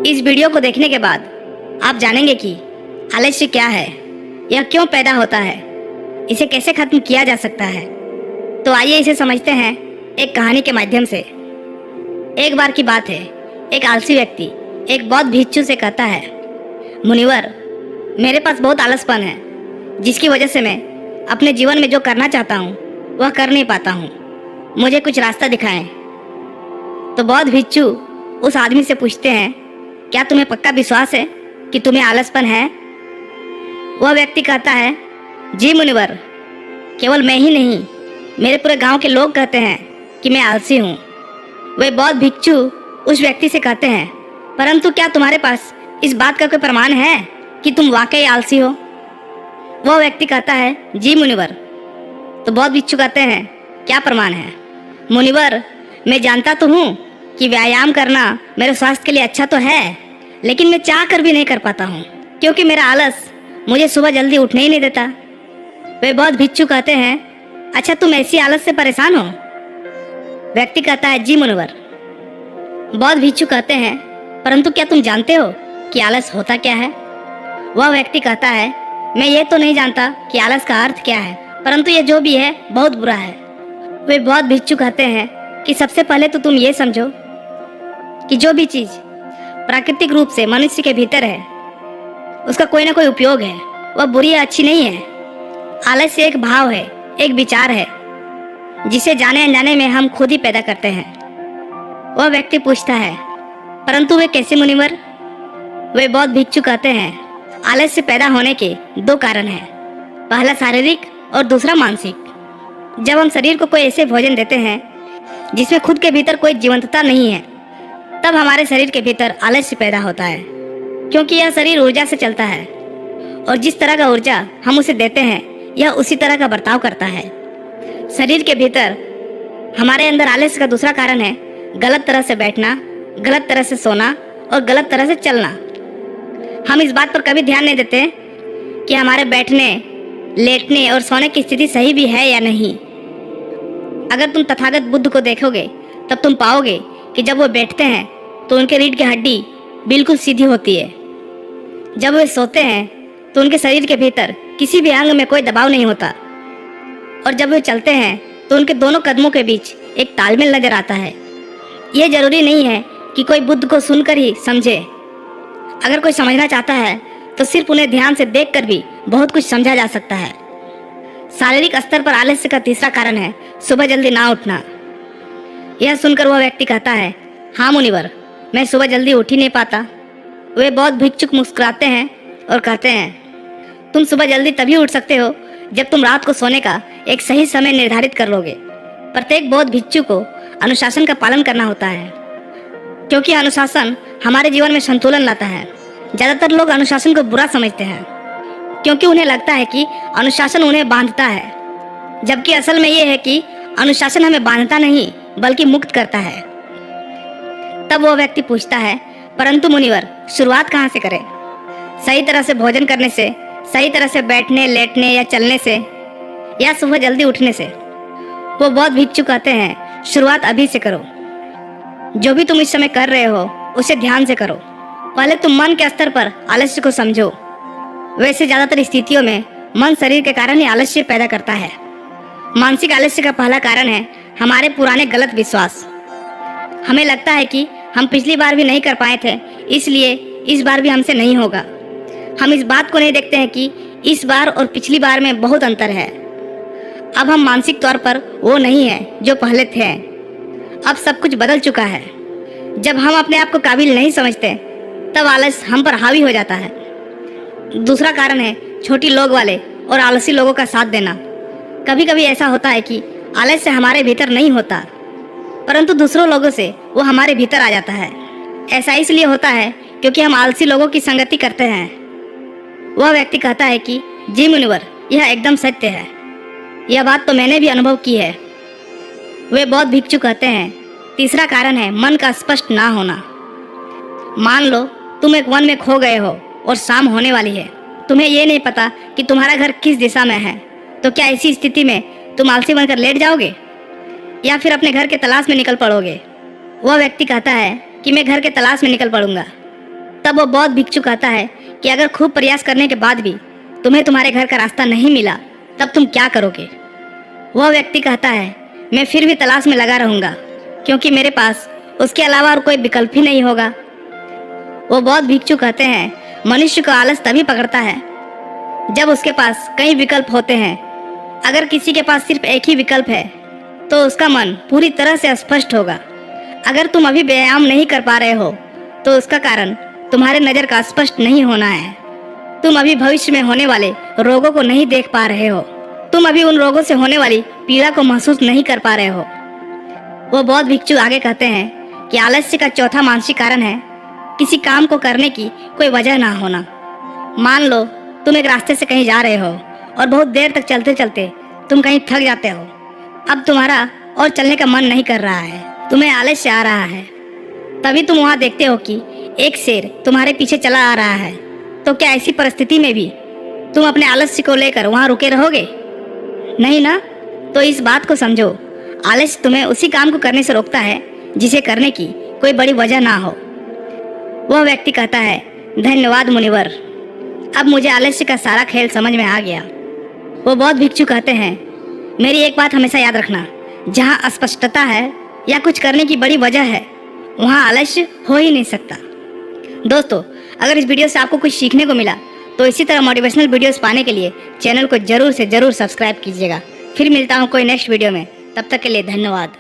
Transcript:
इस वीडियो को देखने के बाद आप जानेंगे कि आलस्य क्या है, यह क्यों पैदा होता है, इसे कैसे खत्म किया जा सकता है। तो आइए इसे समझते हैं एक कहानी के माध्यम से। एक बार की बात है, एक आलसी व्यक्ति एक बौद्ध भिक्षु से कहता है, मुनिवर, मेरे पास बहुत आलसपन है, जिसकी वजह से मैं अपने जीवन में जो करना चाहता हूँ वह कर नहीं पाता हूँ। मुझे कुछ रास्ता दिखाएं। तो बौद्ध भिक्षु उस आदमी से पूछते हैं, क्या तुम्हें पक्का विश्वास है कि तुम्हें आलसपन है? वह व्यक्ति कहता है, जी मुनिवर, केवल मैं ही नहीं, मेरे पूरे गांव के लोग कहते हैं कि मैं आलसी हूँ। वे बौद्ध भिक्षु उस व्यक्ति से कहते हैं, परंतु क्या तुम्हारे पास इस बात का कोई प्रमाण है कि तुम वाकई आलसी हो? वह व्यक्ति कहता है, जी मुनिवर। तो बौद्ध भिक्षु कहते हैं, क्या प्रमाण है? मुनिवर, मैं जानता तो हूँ कि व्यायाम करना मेरे स्वास्थ्य के लिए अच्छा तो है, लेकिन मैं चाह कर भी नहीं कर पाता हूँ, क्योंकि मेरा आलस मुझे सुबह जल्दी उठने ही नहीं देता। वे बौद्ध भिक्षु कहते हैं, अच्छा तुम ऐसी आलस से परेशान हो? व्यक्ति कहता है, जी मुनिवर। बौद्ध भिक्षु कहते हैं, परंतु क्या तुम जानते हो कि आलस होता क्या है? वह व्यक्ति कहता है, मैं ये तो नहीं जानता कि आलस का अर्थ क्या है, परंतु ये जो भी है बहुत बुरा है। वे बौद्ध भिक्षु कहते हैं कि सबसे पहले तो तुम ये समझो कि जो भी चीज प्राकृतिक रूप से मनुष्य के भीतर है उसका कोई ना कोई उपयोग है, वह बुरी या अच्छी नहीं है। आलस्य एक भाव है, एक विचार है, जिसे जाने अनजाने में हम खुद ही पैदा करते हैं। वह व्यक्ति पूछता है, परंतु वे कैसे मुनिवर? वे बौद्ध भिक्षु कहते हैं, आलस्य पैदा होने के दो कारण हैं, पहला शारीरिक और दूसरा मानसिक। जब हम शरीर को कोई ऐसे भोजन देते हैं जिसमें खुद के भीतर कोई जीवंतता नहीं है, तब हमारे शरीर के भीतर आलस्य पैदा होता है, क्योंकि यह शरीर ऊर्जा से चलता है और जिस तरह का ऊर्जा हम उसे देते हैं यह उसी तरह का बर्ताव करता है। शरीर के भीतर हमारे अंदर आलस्य का दूसरा कारण है गलत तरह से बैठना, गलत तरह से सोना और गलत तरह से चलना। हम इस बात पर कभी ध्यान नहीं देते कि हमारे बैठने, लेटने और सोने की स्थिति सही भी है या नहीं। अगर तुम तथागत बुद्ध को देखोगे तब तुम पाओगे कि जब वो बैठते हैं तो उनके रीढ़ की हड्डी बिल्कुल सीधी होती है। जब वे सोते हैं तो उनके शरीर के भीतर किसी भी अंग में कोई दबाव नहीं होता, और जब वे चलते हैं तो उनके दोनों कदमों के बीच एक तालमेल नजर आता है। यह जरूरी नहीं है कि कोई बुद्ध को सुनकर ही समझे। अगर कोई समझना चाहता है तो सिर्फ उन्हें ध्यान से देखकर भी बहुत कुछ समझा जा सकता है। शारीरिक स्तर पर आलस्य का तीसरा कारण है सुबह जल्दी ना उठना। यह सुनकर वह व्यक्ति कहता है, हाँ मुनिवर, मैं सुबह जल्दी उठ ही नहीं पाता। वे बौद्ध भिक्षुक मुस्कुराते हैं और कहते हैं, तुम सुबह जल्दी तभी उठ सकते हो जब तुम रात को सोने का एक सही समय निर्धारित कर लोगे। प्रत्येक बौद्ध भिक्षु को अनुशासन का पालन करना होता है, क्योंकि अनुशासन हमारे जीवन में संतुलन लाता है। ज्यादातर लोग अनुशासन को बुरा समझते हैं, क्योंकि उन्हें लगता है कि अनुशासन उन्हें बांधता है, जबकि असल में यह है कि अनुशासन हमें बांधता नहीं बल्कि मुक्त करता है। तब वह व्यक्ति पूछता है, परंतु मुनिवर, शुरुआत कहाँ से करें? सही तरह से भोजन करने से, सही तरह से बैठने, लेटने या चलने से, या सुबह जल्दी उठने से? वो बौद्ध भिक्षु कहते हैं, शुरुआत अभी से करो। जो भी तुम इस समय कर रहे हो उसे ध्यान से करो। पहले तुम मन के स्तर पर आलस्य को समझो। वैसे ज्यादातर स्थितियों में मन शरीर के कारण ही आलस्य पैदा करता है। मानसिक आलस्य का पहला कारण है हमारे पुराने गलत विश्वास। हमें लगता है कि हम पिछली बार भी नहीं कर पाए थे, इसलिए इस बार भी हमसे नहीं होगा। हम इस बात को नहीं देखते हैं कि इस बार और पिछली बार में बहुत अंतर है। अब हम मानसिक तौर पर वो नहीं है जो पहले थे। अब सब कुछ बदल चुका है। जब हम अपने आप को काबिल नहीं समझते तब आलस हम पर हावी हो जाता है। दूसरा कारण है छोटी लोग वाले और आलसी लोगों का साथ देना। कभी कभी ऐसा होता है कि आलस्य हमारे भीतर नहीं होता, परंतु दूसरों लोगों से वो हमारे भीतर आ जाता है। ऐसा इसलिए होता है क्योंकि हम आलसी लोगों की संगति करते हैं। वह व्यक्ति कहता है कि जी मुनिवर, यह एकदम सत्य है, यह बात तो मैंने भी अनुभव की है। वे बौद्ध भिक्षु कहते हैं, तीसरा कारण है मन का स्पष्ट ना होना। मान लो तुम एक वन में खो गए हो और शाम होने वाली है। तुम्हें ये नहीं पता कि तुम्हारा घर किस दिशा में है, तो क्या ऐसी स्थिति में तुम आलसी बनकर लेट जाओगे या फिर अपने घर के तलाश में निकल पड़ोगे? वह व्यक्ति कहता है कि मैं घर के तलाश में निकल पड़ूंगा। तब वो बौद्ध भिक्षु कहता है कि अगर खूब प्रयास करने के बाद भी तुम्हें तुम्हारे घर का रास्ता नहीं मिला तब तुम क्या करोगे। वह व्यक्ति कहता है, मैं फिर भी तलाश में लगा रहूंगा, क्योंकि मेरे पास उसके अलावा और कोई विकल्प ही नहीं होगा। वो बौद्ध भिक्षु कहते हैं, मनुष्य को आलस तभी पकड़ता है जब उसके पास कई विकल्प होते हैं। अगर किसी के पास सिर्फ एक ही विकल्प है तो उसका मन पूरी तरह से अस्पष्ट होगा। अगर तुम अभी व्यायाम नहीं कर पा रहे हो तो उसका कारण तुम्हारे नज़र का स्पष्ट नहीं होना है। तुम अभी भविष्य में होने वाले रोगों को नहीं देख पा रहे हो। तुम अभी उन रोगों से होने वाली पीड़ा को महसूस नहीं कर पा रहे हो। वो बौद्ध भिक्षु आगे कहते हैं कि आलस्य का चौथा मानसिक कारण है किसी काम को करने की कोई वजह ना होना। मान लो तुम एक रास्ते से कहीं जा रहे हो और बहुत देर तक चलते चलते तुम कहीं थक जाते हो। अब तुम्हारा और चलने का मन नहीं कर रहा है, तुम्हें आलस्य आ रहा है। तभी तुम वहां देखते हो कि एक शेर तुम्हारे पीछे चला आ रहा है। तो क्या ऐसी परिस्थिति में भी तुम अपने आलस्य को लेकर वहां रुके रहोगे? नहीं ना। तो इस बात को समझो, आलस्य तुम्हें उसी काम को करने से रोकता है जिसे करने की कोई बड़ी वजह ना हो। वह व्यक्ति कहता है, धन्यवाद मुनिवर, अब मुझे आलस्य का सारा खेल समझ में आ गया। वो बौद्ध भिक्षु कहते हैं, मेरी एक बात हमेशा याद रखना, जहाँ अस्पष्टता है या कुछ करने की बड़ी वजह है वहाँ आलस्य हो ही नहीं सकता। दोस्तों, अगर इस वीडियो से आपको कुछ सीखने को मिला तो इसी तरह मोटिवेशनल वीडियोस पाने के लिए चैनल को जरूर से जरूर सब्सक्राइब कीजिएगा। फिर मिलता हूँ कोई नेक्स्ट वीडियो में, तब तक के लिए धन्यवाद।